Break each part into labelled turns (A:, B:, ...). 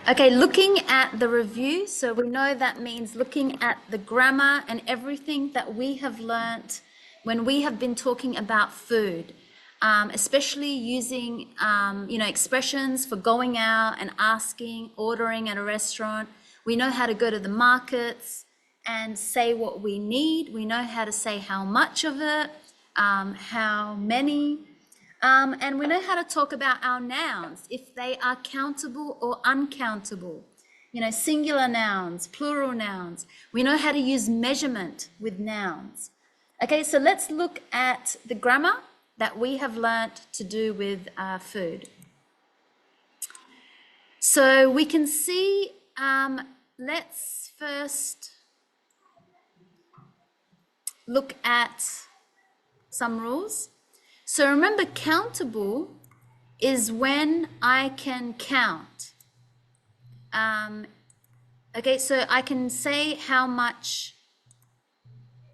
A: Okay, looking at the review, so we know that means looking at the grammar and everything that we have learnt when we have been talking about food, especially using, expressions for going out and asking, ordering at a restaurant. We know how to go to the markets and say what we need. We know how to say how much of it, how many. And we know how to talk about our nouns, if they are countable or uncountable. Singular nouns, plural nouns. We know how to use measurement with nouns. Okay, so let's look at the grammar that we have learnt to do with food. So we can see, let's first look at some rules. So remember, countable is when I can count. Okay, so I can say how much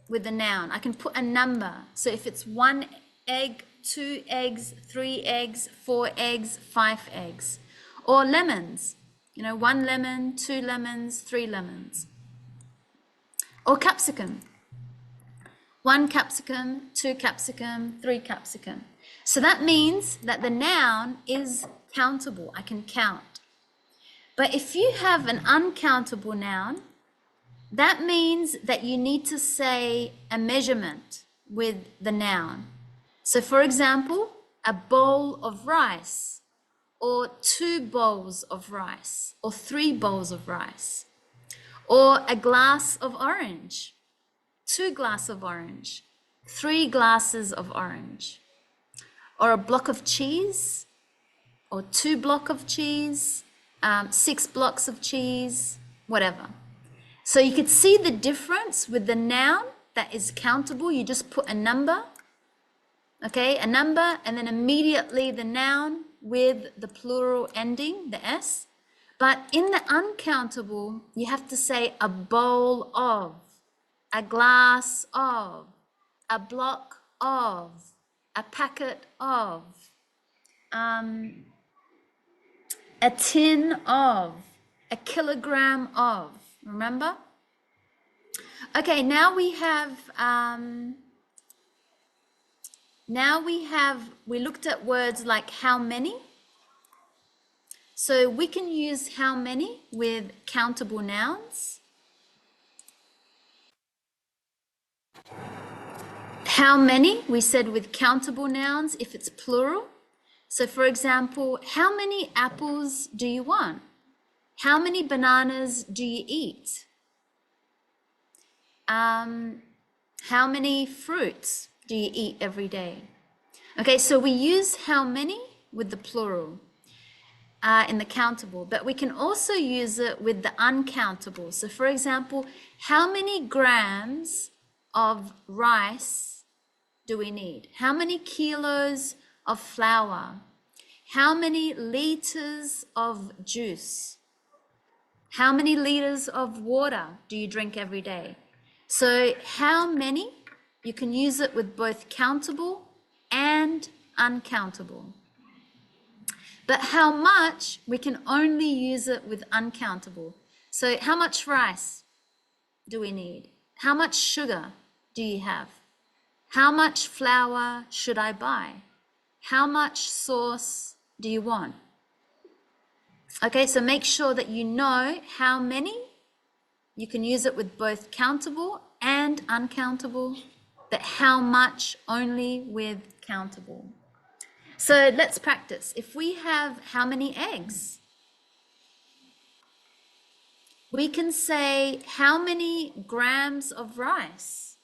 A: with the noun. I can put a number. So if it's 1 egg, 2 eggs, 3 eggs, 4 eggs, 5 eggs. Or lemons, 1 lemon, 2 lemons, 3 lemons. Or capsicum. 1 capsicum, 2 capsicum, 3 capsicum. So that means that the noun is countable. I can count. But if you have an uncountable noun, that means that you need to say a measurement with the noun. So for example, a bowl of rice, or 2 bowls of rice, or 3 bowls of rice, or a glass of orange, 2 glasses of orange, 3 glasses of orange, or a block of cheese, or 2 blocks of cheese, 6 blocks of cheese, whatever. So you could see the difference with the noun that is countable. You just put a number, okay, a number, and then immediately the noun with the plural ending, the S. But in the uncountable, you have to say a bowl of, a glass of, a block of, a packet of, a tin of, a kilogram of. Remember? Okay, now we looked at words like how many. So we can use how many with countable nouns. How many, we said with countable nouns if it's plural. So for example, how many apples do you want? How many bananas do you eat? How many fruits do you eat every day? Okay, so we use how many with the plural in the countable, but we can also use it with the uncountable. So for example, how many grams of rice do we need? How many kilos of flour? How many liters of juice? How many liters of water do you drink every day? So how many, you can use it with both countable and uncountable. But how much, we can only use it with uncountable. So how much rice do we need? How much sugar do you have? How much flour should I buy? How much sauce do you want? Okay, so make sure that you know how many. You can use it with both countable and uncountable, but how much only with countable. So let's practice. If we have how many eggs, we can say how many grams of rice,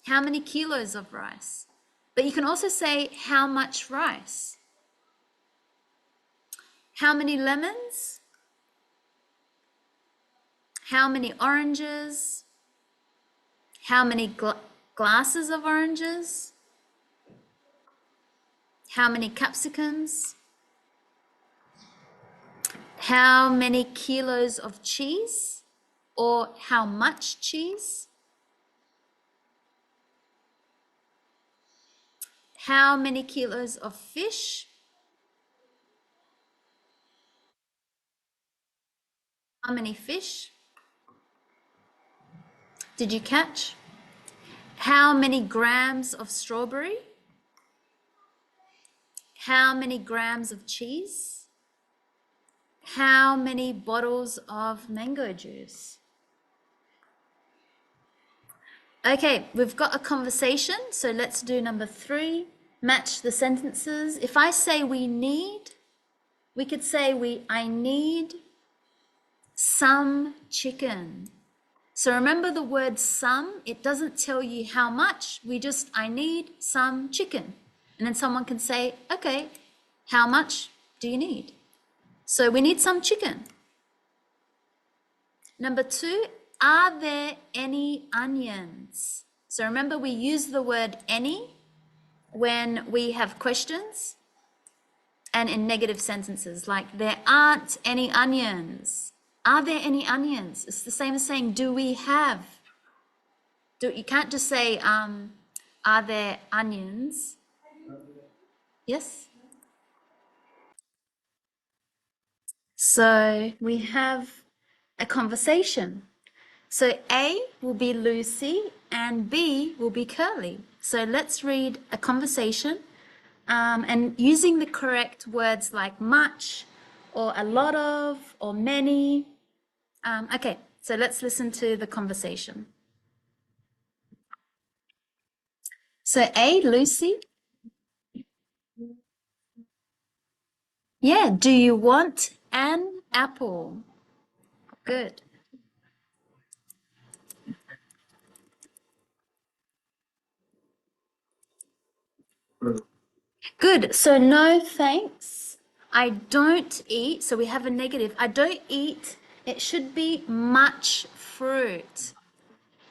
A: how many kilos of rice, but you can also say how much rice, how many lemons, how many oranges, how many glasses of oranges, how many capsicums, how many kilos of cheese, or how much cheese, how many kilos of fish, How many fish did you catch? How many grams of strawberry? How many grams of cheese? How many bottles of mango juice? Okay, we've got a conversation, so let's do number 3. Match the sentences. If I say we need, we could say I need some chicken. So remember the word some, it doesn't tell you how much, I need some chicken. And then someone can say, okay, how much do you need? So we need some chicken. Number 2, are there any onions? So remember we use the word any when we have questions and in negative sentences, like there aren't any onions. Are there any onions? It's the same as saying, do we have? You can't just say, are there onions? Yes? So we have a conversation. So A will be Lucy and B will be Curly. So let's read a conversation and using the correct words like much or a lot of or many. Okay, so let's listen to the conversation. So A, Lucy. Yeah, do you want an apple? Good. Good. So no thanks. I don't eat. So we have a negative. I don't eat. It should be much fruit.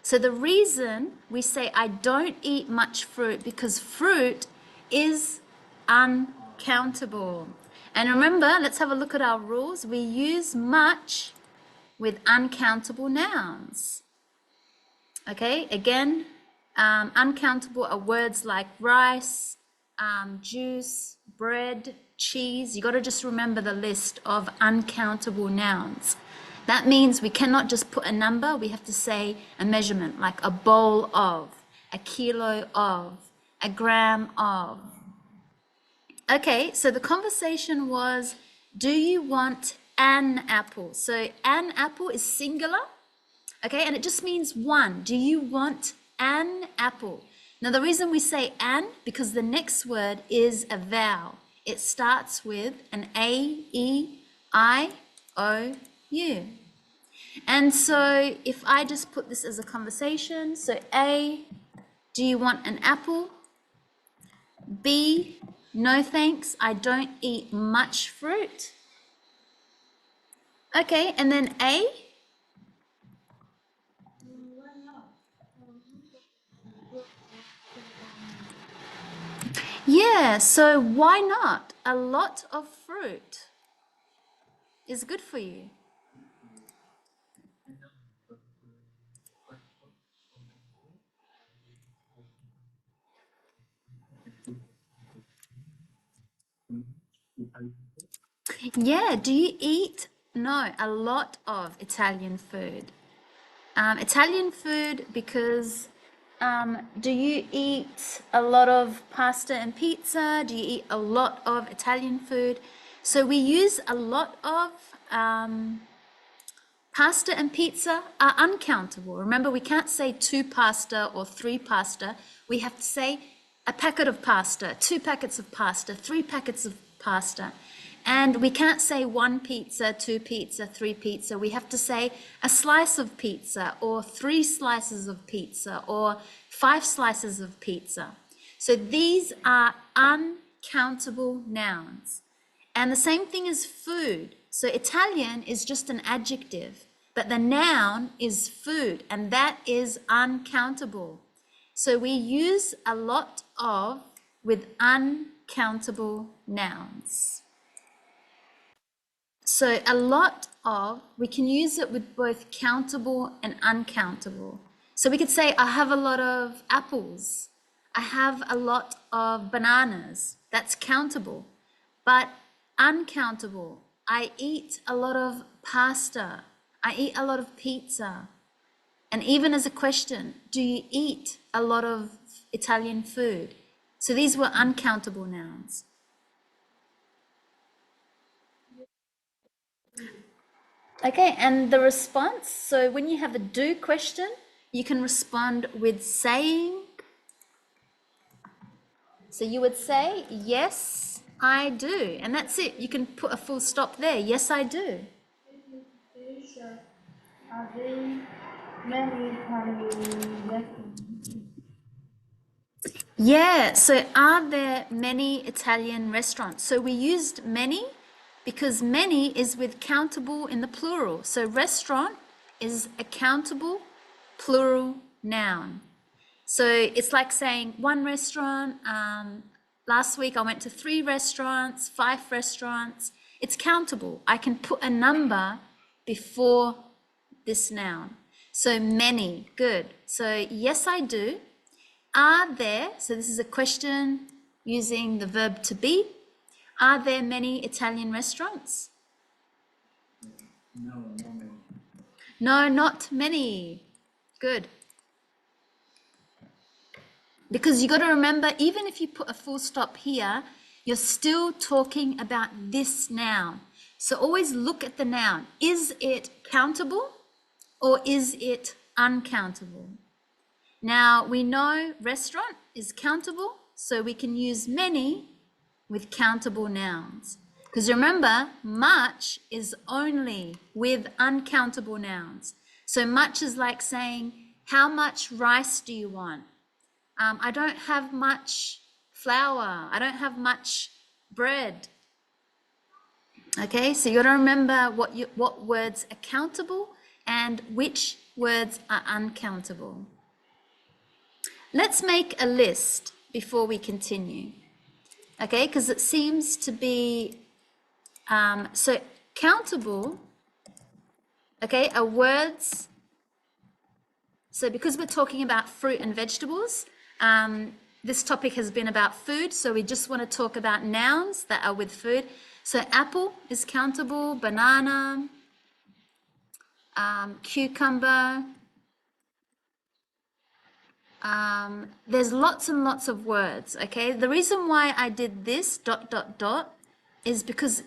A: So the reason we say I don't eat much fruit because fruit is uncountable. And remember, let's have a look at our rules. We use much with uncountable nouns. Okay, again, uncountable are words like rice, juice, bread, cheese. You got to just remember the list of uncountable nouns. That means we cannot just put a number, we have to say a measurement, like a bowl of, a kilo of, a gram of. Okay, so the conversation was, do you want an apple? So an apple is singular. Okay, and it just means one. Do you want an apple? Now, the reason we say an, because the next word is a vowel. It starts with an A, E, I, O, U. And so if I just put this as a conversation, so A, do you want an apple? B, no thanks, I don't eat much fruit. Okay, and then A, yeah, so why not? A lot of fruit is good for you. Yeah, do you eat? No, a lot of Italian food. Italian food because do you eat a lot of pasta and pizza? Do you eat a lot of Italian food? So we use a lot of pasta and pizza are uncountable. Remember, we can't say 2 pasta or 3 pasta. We have to say a packet of pasta, 2 packets of pasta, 3 packets of pasta. And we can't say 1 pizza, 2 pizza, 3 pizza. We have to say a slice of pizza or 3 slices of pizza or 5 slices of pizza. So these are uncountable nouns. And the same thing as food. So Italian is just an adjective, but the noun is food, and that is uncountable. So we use a lot of with uncountable nouns. So a lot of, we can use it with both countable and uncountable. So we could say, I have a lot of apples. I have a lot of bananas. That's countable. But uncountable, I eat a lot of pasta. I eat a lot of pizza. And even as a question, do you eat a lot of Italian food? So these were uncountable nouns. Okay, and the response, so when you have a do question, you can respond with saying. So you would say, yes, I do. And that's it. You can put a full stop there. Yes, I do.
B: Are there many Italian restaurants?
A: Yeah, so are there many Italian restaurants? So we used many because many is with countable in the plural. So restaurant is a countable plural noun. So it's like saying one restaurant. Last week I went to 3 restaurants, 5 restaurants. It's countable. I can put a number before this noun. So many, good. So yes, I do. Are there, so this is a question using the verb to be. Are there many Italian restaurants?
B: No, no many.
A: No, not many. Good. Because you got to remember, even if you put a full stop here, you're still talking about this noun. So always look at the noun. Is it countable or is it uncountable? Now we know restaurant is countable, so we can use many with countable nouns. Because remember, much is only with uncountable nouns. So much is like saying, how much rice do you want? I don't have much flour. I don't have much bread. Okay, so you got to remember what words are countable and which words are uncountable. Let's make a list before we continue. Okay, because it seems to be so countable. Okay, are words. So because we're talking about fruit and vegetables, this topic has been about food, so we just want to talk about nouns that are with food. So apple is countable, banana, cucumber. There's lots and lots of words, okay? The reason why I did this ... is because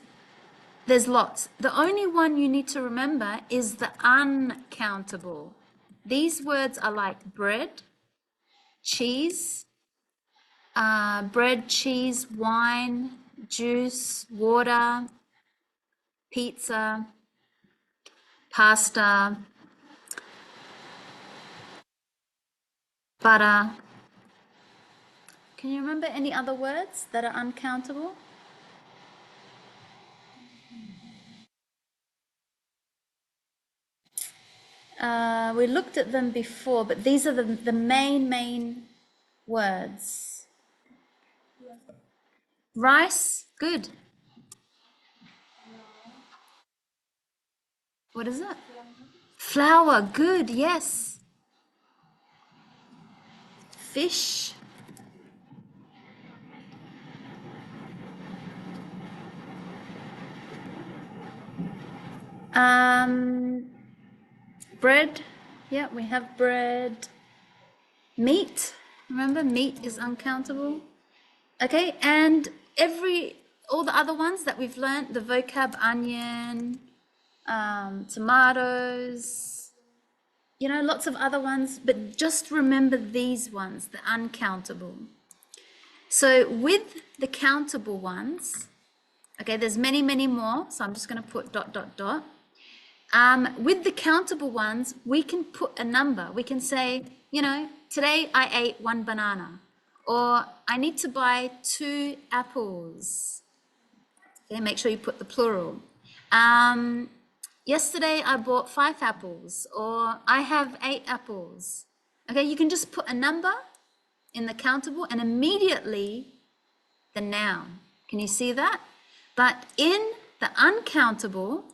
A: there's lots. The only one you need to remember is the uncountable. These words are like bread, cheese, bread, cheese, wine, juice, water, pizza, pasta, butter. Can you remember any other words that are uncountable? We looked at them before, but these are the main words. Rice, good. What is it? Flour, good, yes. Fish. Bread, yeah, we have bread. Meat, remember meat is uncountable. Okay, and all the other ones that we've learned, the vocab onion, tomatoes, you know, lots of other ones, but just remember these ones, the uncountable. So with the countable ones, okay, there's many more, so I'm just going to put ... With the countable ones, we can put a number. We can say, you know, today I ate 1 banana, or I need to buy 2 apples. Okay, make sure you put the plural. Yesterday I bought 5 apples, or I have 8 apples. Okay, you can just put a number in the countable and immediately the noun. Can you see that? But in the uncountable,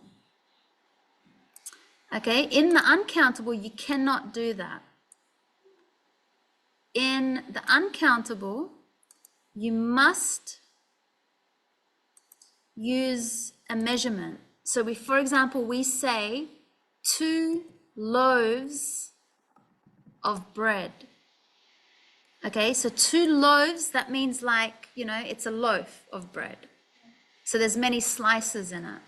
A: okay, in the uncountable, you cannot do that. In the uncountable, you must use a measurement. So for example, we say 2 loaves of bread. Okay, so 2 loaves, that means like, you know, it's a loaf of bread. So there's many slices in it.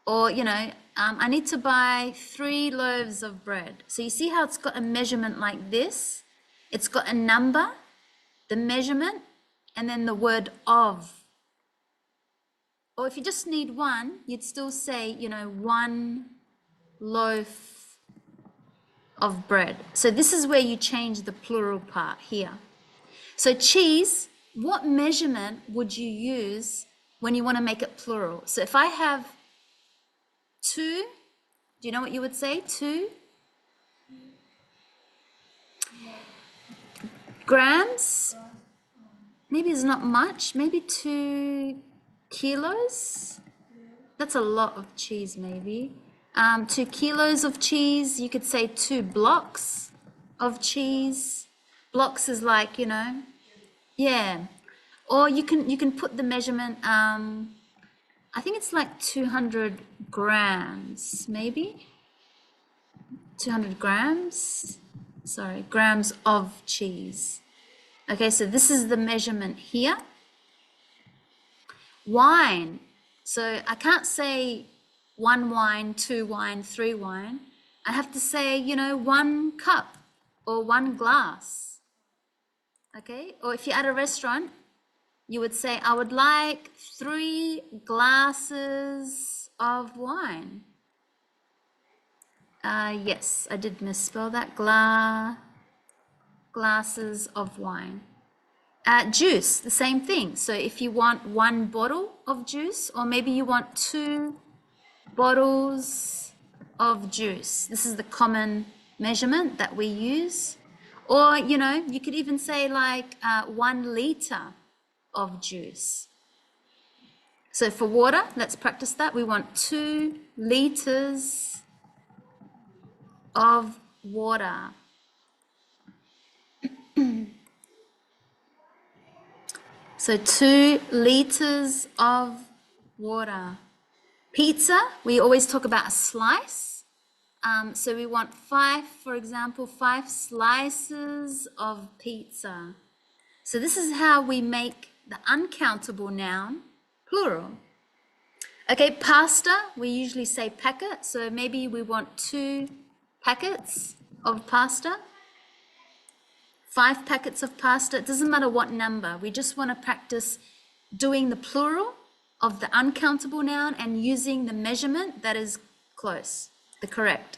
A: Or, you know, I need to buy 3 loaves of bread. So you see how it's got a measurement like this? It's got a number, the measurement, and then the word of. Or if you just need one, you'd still say, you know, 1 loaf of bread. So this is where you change the plural part here. So cheese, what measurement would you use when you want to make it plural? So if I have 2, do you know what you would say? 2 grams? Maybe it's not much. Maybe 2 kilos? That's a lot of cheese, maybe. 2 kilos of cheese. You could say 2 blocks of cheese. Blocks is like, you know, yeah. Or you can put the measurement. I think it's like 200 grams, maybe. 200 grams. Sorry, grams of cheese. Okay, so this is the measurement here. Wine. So I can't say 1 wine, 2 wine, 3 wine. I have to say, you know, 1 cup or 1 glass. Okay, or if you're at a restaurant, you would say, I would like 3 glasses of wine. Yes, I did misspell that. Glasses of wine. Juice, the same thing. So if you want 1 bottle of juice, or maybe you want 2 bottles of juice. This is the common measurement that we use. Or, you know, you could even say like 1 liter of juice. So for water, let's practice that. We want 2 liters of water. So 2 liters of water. Pizza, we always talk about a slice. So we want 5, for example, 5 slices of pizza. So this is how we make the uncountable noun plural. Okay, pasta, we usually say packet. So maybe we want 2 packets of pasta. 5 packets of pasta. It doesn't matter what number. We just want to practice doing the plural of the uncountable noun and using the measurement that is close, the correct.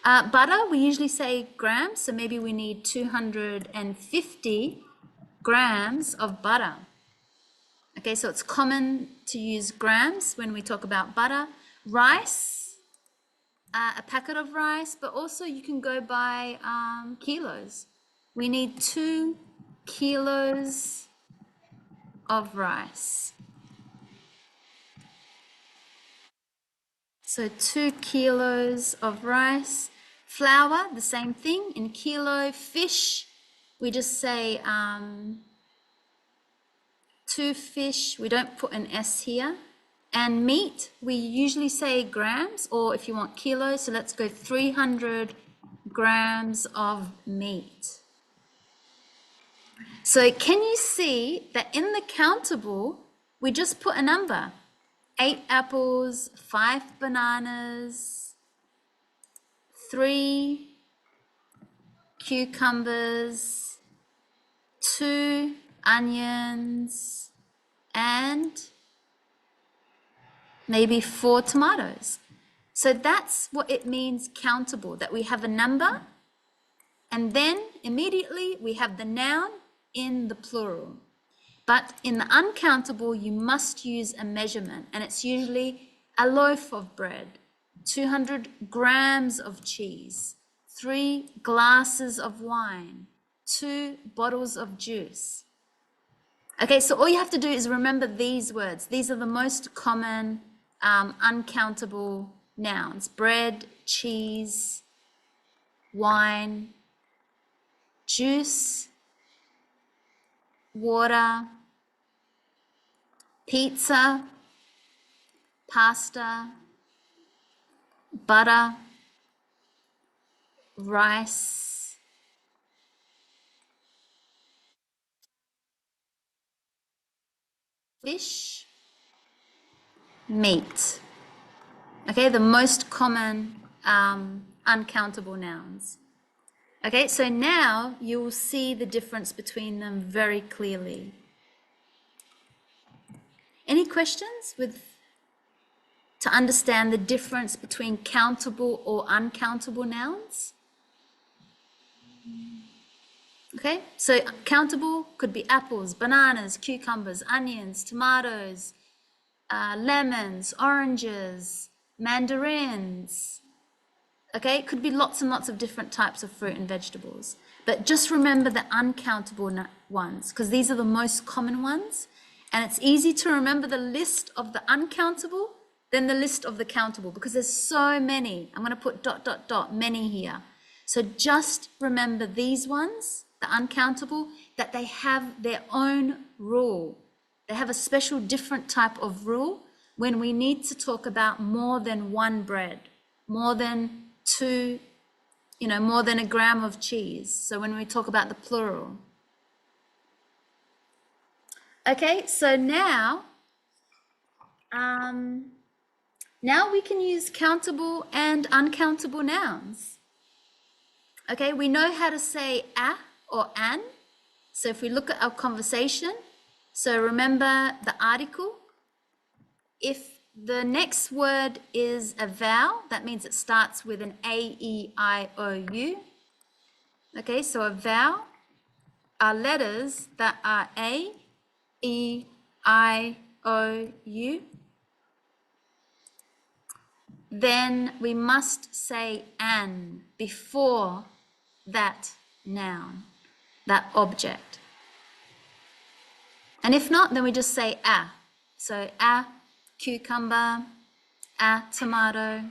A: Butter, we usually say grams, so maybe we need 250 grams of butter. Okay, so it's common to use grams when we talk about butter. Rice, a packet of rice, but also you can go by kilos. We need 2 kilos of rice. So 2 kilos of rice. Flour, the same thing in kilo. Fish, we just say 2 fish. We don't put an S here. And meat, we usually say grams, or if you want kilos, so let's go 300 grams of meat. So can you see that in the countable, we just put a number? 8 apples, 5 bananas, 3 cucumbers, 2 onions, and maybe 4 tomatoes. So that's what it means countable, that we have a number and then immediately we have the noun in the plural. But in the uncountable, you must use a measurement, and it's usually a loaf of bread, 200 grams of cheese, 3 glasses of wine, 2 bottles of juice. Okay, so all you have to do is remember these words. These are the most common uncountable nouns: bread, cheese, wine, juice, water, pizza, pasta, butter, rice, fish, meat. Okay, the most common uncountable nouns. Okay, so now you will see the difference between them very clearly. Any questions to understand the difference between countable or uncountable nouns? Okay, so countable could be apples, bananas, cucumbers, onions, tomatoes, lemons, oranges, mandarins. Okay, it could be lots and lots of different types of fruit and vegetables. But just remember the uncountable ones, because these are the most common ones. And it's easy to remember the list of the uncountable than the list of the countable, because there's so many. I'm going to put ... many here. So just remember these ones, the uncountable, that they have their own rule. They have a special different type of rule when we need to talk about more than one bread, more than two, more than a gram of cheese. So when we talk about the plural. Okay, so now we can use countable and uncountable nouns. Okay, we know how to say a or an. So if we look at our conversation, so remember the article. If the next word is a vowel, that means it starts with an A, E, I, O, U. Okay, so a vowel are letters that are A, E, I, O, U. Then we must say an before that noun, that object. And if not, then we just say a. So a cucumber, a tomato.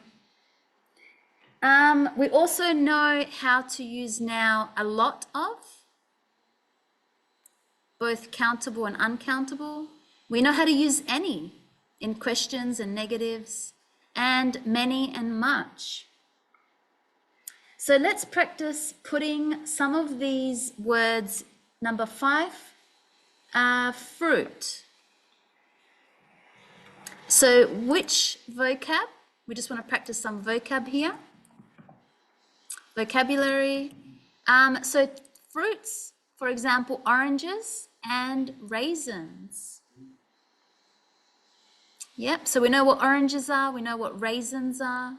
A: We also know how to use now a lot of, both countable and uncountable. We know how to use any in questions and negatives, and many and much. So let's practice putting some of these words. Number 5, fruit. So which vocab? We just want to practice some vocab here. Vocabulary. So fruits, for example, oranges and raisins. Yep, so we know what oranges are, we know what raisins are.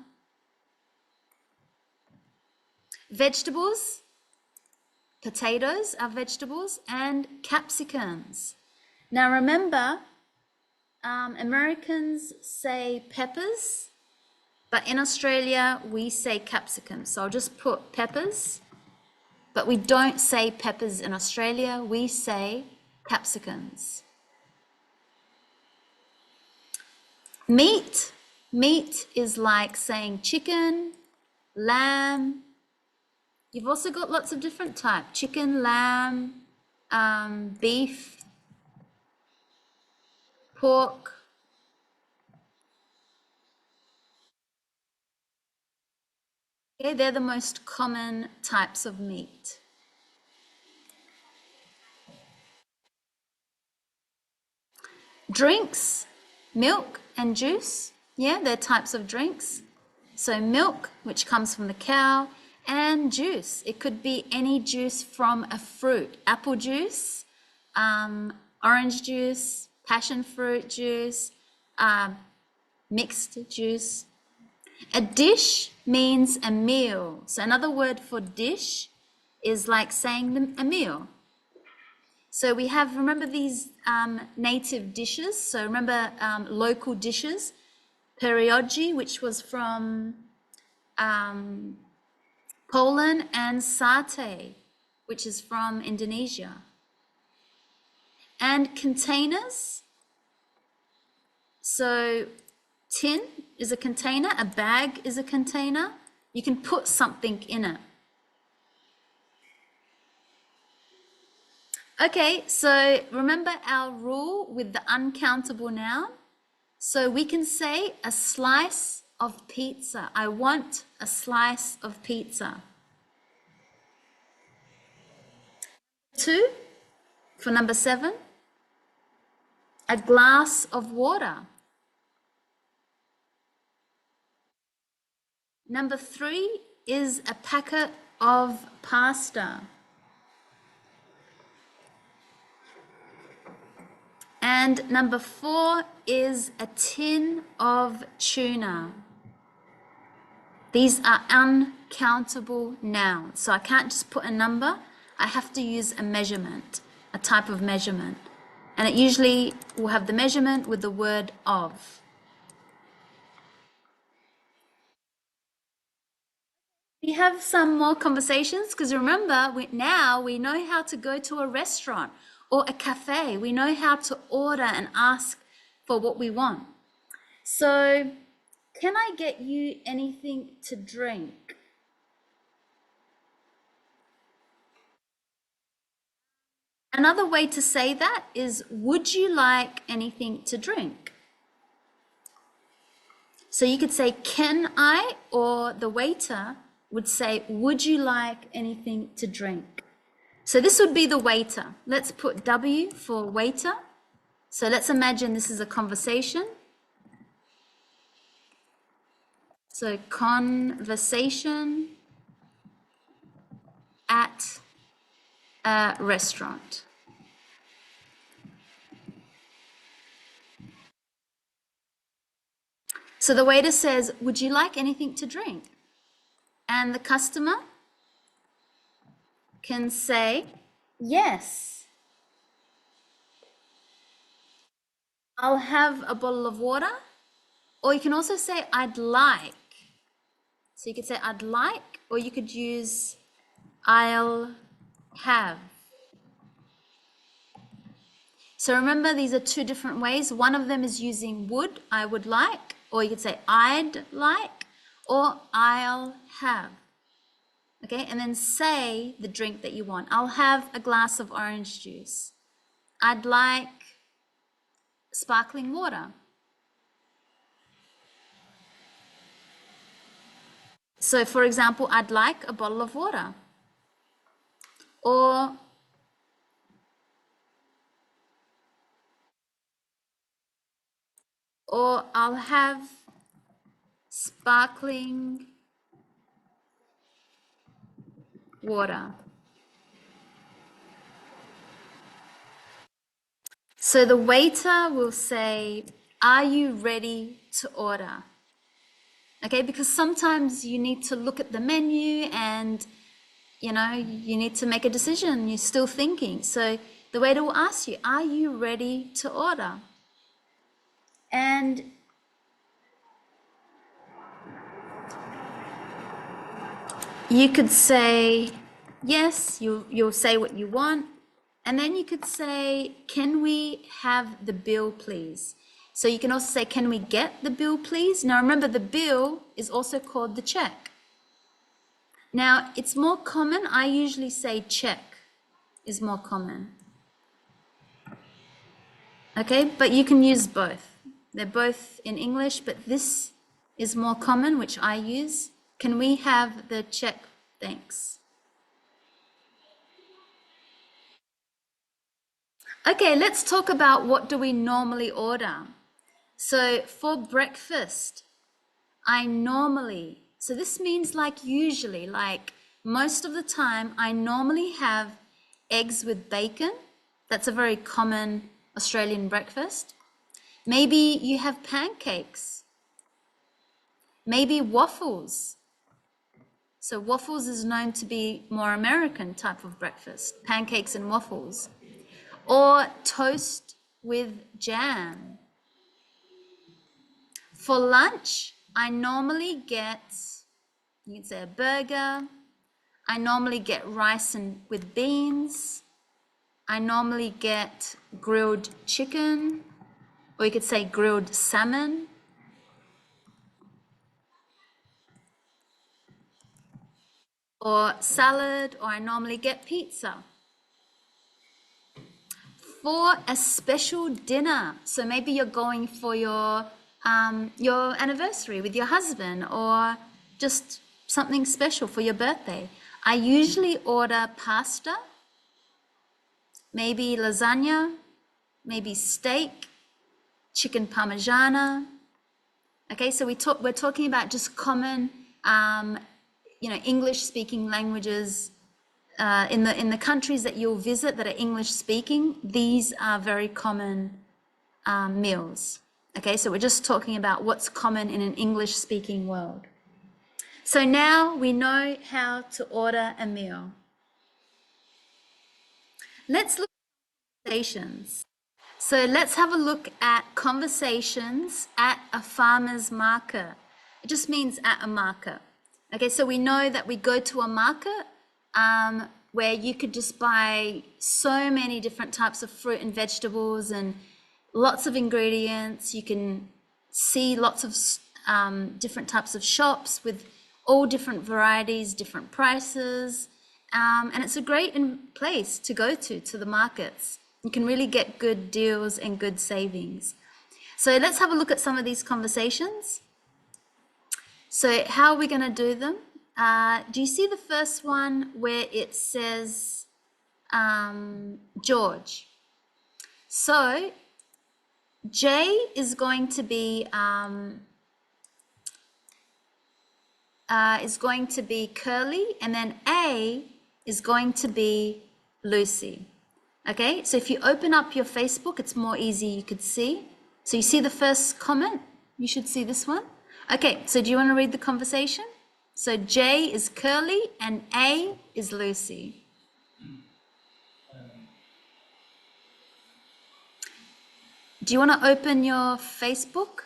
A: Vegetables, potatoes are vegetables, and capsicums. Now remember, Americans say peppers, but in Australia we say capsicums. So I'll just put peppers, but we don't say peppers in Australia, we say capsicums. Meat. Meat is like saying chicken, lamb. You've also got lots of different types. Chicken, lamb, beef, pork. Okay, they're the most common types of meat. Drinks, milk and juice. Yeah, they're types of drinks. So milk, which comes from the cow, and juice. It could be any juice from a fruit. Apple juice, orange juice, passion fruit juice, mixed juice. A dish means a meal. So another word for dish is like saying a meal. So we have, remember these native dishes. So remember local dishes. Pierogi, which was from Poland, and satay, which is from Indonesia. And containers. So tin is a container, a bag is a container. You can put something in it. Okay, so remember our rule with the uncountable noun? So we can say a slice of pizza. I want a slice of pizza. 2 for number 7, a glass of water. Number 3 is a packet of pasta. And number 4 is a tin of tuna. These are uncountable nouns. So I can't just put a number. I have to use a measurement, a type of measurement. And it usually will have the measurement with the word of. We have some more conversations because remember, now we know how to go to a restaurant or a cafe. We know how to order and ask for what we want. So, can I get you anything to drink? Another way to say that is, would you like anything to drink? So you could say, can I, or the waiter would say, would you like anything to drink? So this would be the waiter. Let's put W for waiter. So let's imagine this is a conversation. So conversation at a restaurant. So the waiter says, would you like anything to drink? And the customer can say, yes. I'll have a bottle of water. Or you can also say, I'd like. So you could say, I'd like, or you could use, I'll have. So remember, these are two different ways. One of them is using would, I would like, or you could say, I'd like, or I'll have. Okay, and then say the drink that you want. I'll have a glass of orange juice. I'd like sparkling water. So for example, I'd like a bottle of water. Or I'll have sparkling water. So the waiter will say, are you ready to order? Okay, because sometimes you need to look at the menu and, you know, you need to make a decision. You're still thinking. So the waiter will ask you, are you ready to order? And you could say, yes, you'll say what you want. And then you could say, can we have the bill, please? So you can also say, can we get the bill, please? Now remember, the bill is also called the check. Now, it's more common, I usually say check is more common. Okay, but you can use both. They're both in English, but this is more common, which I use. Can we have the check? Thanks. Okay, let's talk about what do we normally order. So for breakfast, so this means like usually, like most of the time, I normally have eggs with bacon. That's a very common Australian breakfast. Maybe you have pancakes. Maybe waffles. So waffles is known to be more American type of breakfast, pancakes and waffles. Or toast with jam. For lunch, I normally get, you can say a burger. I normally get rice and with beans. I normally get grilled chicken, or you could say grilled salmon. Or salad, or I normally get pizza. For a special dinner, so maybe you're going for your anniversary with your husband, or just something special for your birthday. I usually order pasta maybe lasagna, maybe steak, chicken parmigiana. Okay, so we're talking about just common, English-speaking languages in the countries that you'll visit that are English-speaking. These are very common meals. Okay, so we're just talking about what's common in an English-speaking world. So now we know how to order a meal. Let's look at conversations. So let's have a look at conversations at a farmer's market. It just means at a market. Okay, so we know that we go to a market where you could just buy so many different types of fruit and vegetables and lots of ingredients. You can see lots of different types of shops with all different varieties, different prices. And it's a great place to go to the markets. You can really get good deals and good savings. So let's have a look at some of these conversations. So how are we going to do them? Do you see the first one where it says George? So J is going to be Curly, and then A is going to be Lucy. Okay, so if you open up your Facebook, it's more easy, you could see. So you see the first comment? You should see this one. Okay, so do you want to read the conversation? So J is Curly and A is Lucy. Do you want to open your Facebook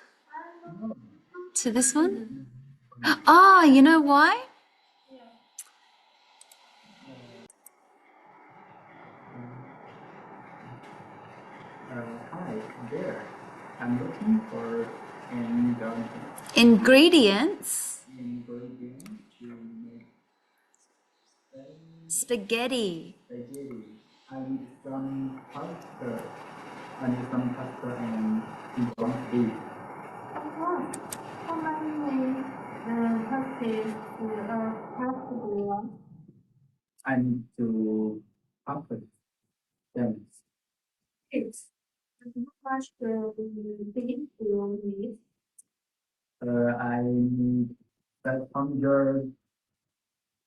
A: to this one? Ah, you know why?
C: Hi there. I'm looking for
A: Ingredients.
C: ingredient to make
A: Spaghetti.
C: spaghetti. I need some pasta. And ground beef.
B: How many packages possible?
C: I need to pasta them.
B: It's how much beef you need?
C: I need 500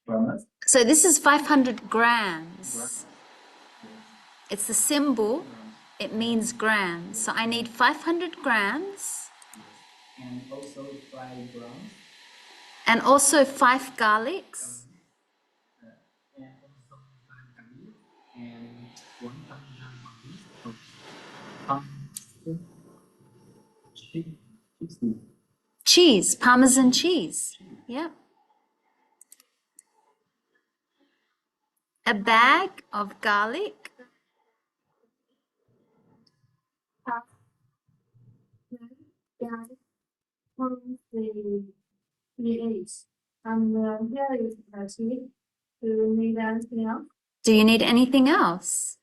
C: grams.
A: So this is 500 grams. It's the symbol. It means grams. So I need 500 grams.
C: And also 5 grams.
A: And also 5 garlics.
C: And also 5 garlic. And 1,000 grams of pumpkin cheese.
A: Cheese, Parmesan cheese. Yep. A bag of garlic.
B: From the creates. And here is the sheet. Do you need anything else?
A: Do you need anything else?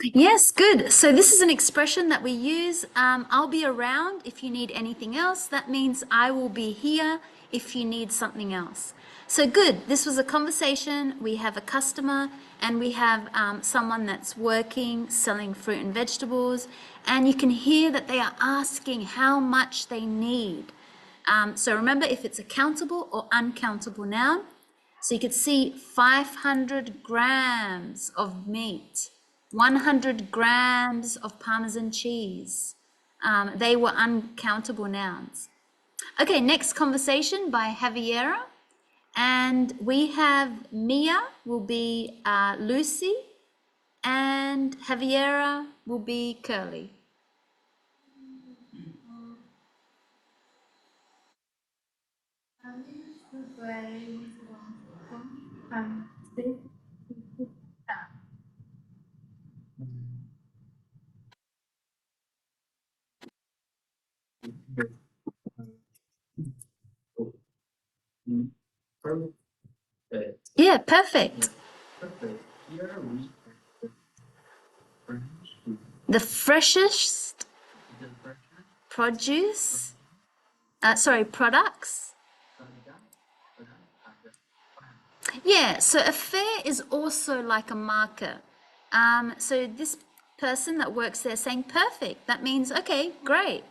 A: Yes, good. So this is an expression that we use. I'll be around if you need anything else. That means I will be here if you need something else. So good. This was a conversation. We have a customer and we have someone that's working, selling fruit and vegetables. And you can hear that they are asking how much they need. So remember, if it's a countable or uncountable noun, so you could see 500 grams of meat, 100 grams of Parmesan cheese. They were uncountable nouns. Okay, next conversation by Javiera. And we have Mia will be Lucy and Javiera will be Curly.
C: Perfect.
A: Yeah, perfect.
C: Perfect. Here we have the French food.
A: The freshest produce, products. Yeah, so a fair is also like a marker. So this person that works there is saying perfect. That means, okay, great.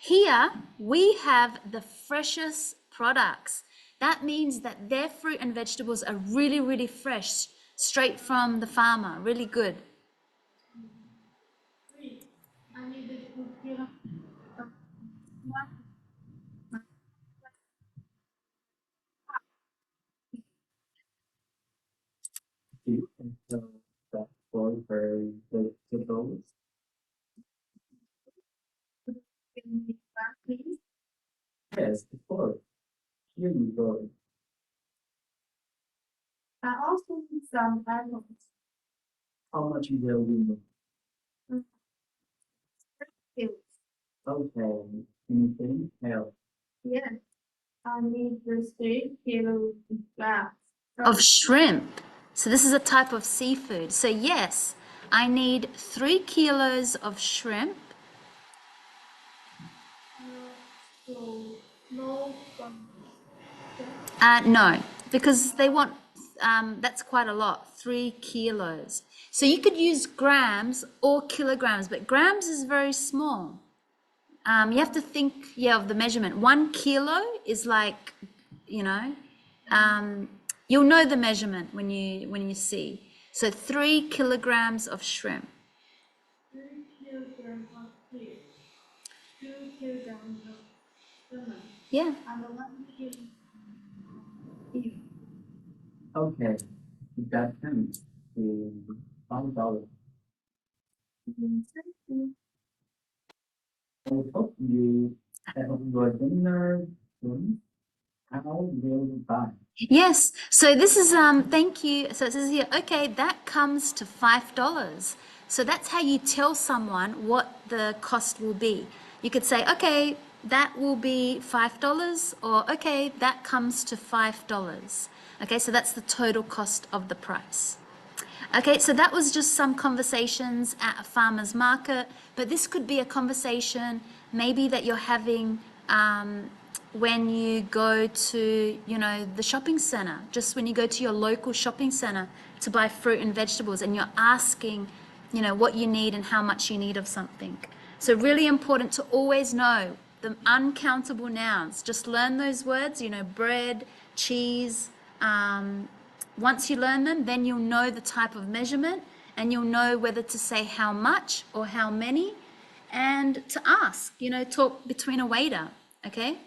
A: Here we have the freshest products. That means that their fruit and vegetables are really, really fresh, straight from the farmer, really good.
B: I needed to fill
C: And so that for her vegetables.
B: please.
C: Yes, of course. Here you go.
B: I also need some lemons.
C: How much will we need?
B: Pills.
C: Okay. Anything else?
B: Yes, I need the 3 kilograms
A: Of shrimp. So this is a type of seafood. So yes, I need 3 kilos of shrimp.
B: So no
A: No, because they want, that's quite a lot, 3 kilos. So you could use grams or kilograms, but grams is very small. You have to think, yeah, of the measurement. 1 kilo is like, you know, you'll know the measurement when you see. So 3 kilograms of shrimp.
B: 3 kilograms of fish, 2 kilograms of salmon,
A: Yeah.
B: and 1 kilogram of beef.
C: Okay. That comes to $5.
B: Thank you.
C: I hope you have your dinner soon. How will you buy?
A: Yes. So this is thank you. So it says here, okay, that comes to $5. So that's how you tell someone what the cost will be. You could say, okay, that will be $5, or okay, that comes to $5. Okay, so that's the total cost of the price. Okay, so that was just some conversations at a farmer's market, but this could be a conversation maybe that you're having when you go to, you know, the shopping center, just when you go to your local shopping center to buy fruit and vegetables, and you're asking, you know, what you need and how much you need of something. So really important to always know the uncountable nouns. Just learn those words, you know, bread, cheese. Once you learn them, then you'll know the type of measurement, and you'll know whether to say how much or how many, and to ask, you know, talk between a waiter, okay?